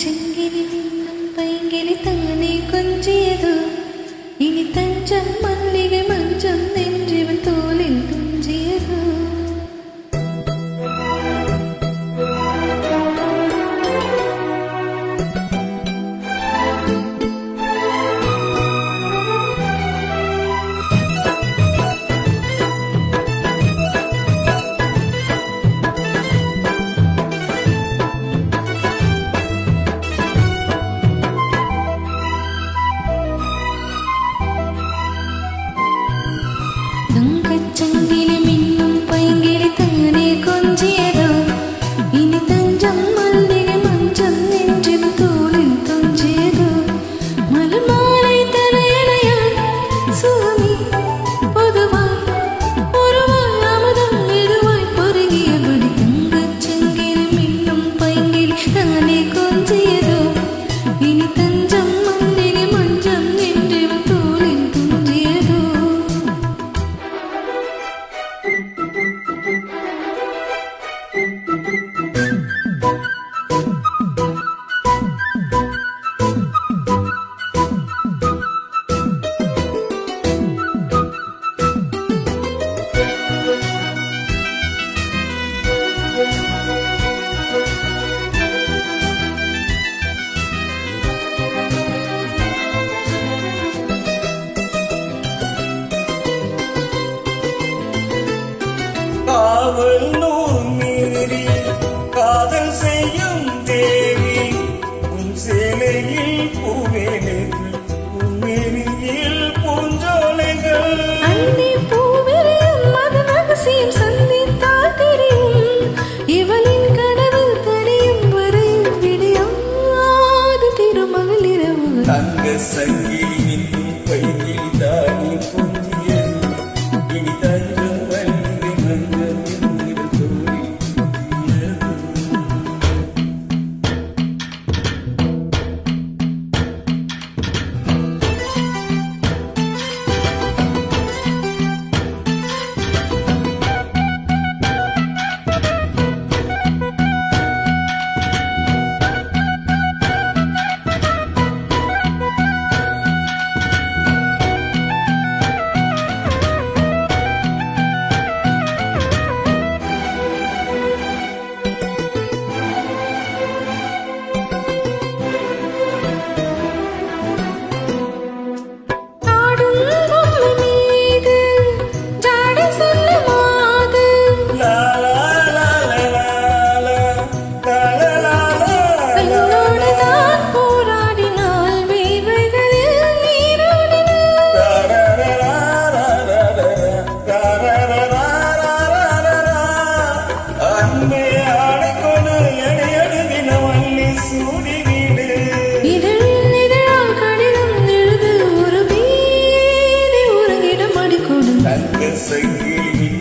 ചെങ്കിരി നിന്നും പൈങ്കിളി താനെ കൊഞ്ചിയതു ഇനി തഞ്ചം മല്ലിക മഞ്ചം നെഞ്ചിവൻ തോലിൽ തുഞ്ചിയതു ചങ്കിലി മിന്നും പൈങ്കിളി താനെ കൊഞ്ചിയതോ ഇനി തഞ്ചം മല്ലിക മഞ്ചം നെഞ്ചിൻ തോളിൽ തുഞ്ചിയതോ മലമാലൈ തലയണയാൽ സുഖമി പൊതുവായി ഒരുവായി അമൃതം മെതുവായി പൊരുങ്ങിയപടി തങ്കച്ചെങ്കിലി മിന്നും പൈങ്കിളി താനെ കൊഞ്ചിയതോ ഇനി തഞ്ചം മല്ലിക മഞ്ചം നെഞ്ചിൻ തോളിൽ തുഞ്ചിയതോ காவல் நூல் மீறி காதல் செய்யும் தேவி உன் சேலையில் பூவேலைகள் உன் மேனியில் பூஞ்சோலைகள் அன்னி பூவிரியும் அது ரகசியம் சந்தித்தால் தெரியும் இவளின் கனவு தனியும் வரையும் விடியாது திருமகள் இரவு தங்க சங்கிலி இன்னும் பையில் தானி கொஞ்சியது இனி தஞ்சம் தங்க சங்கிலி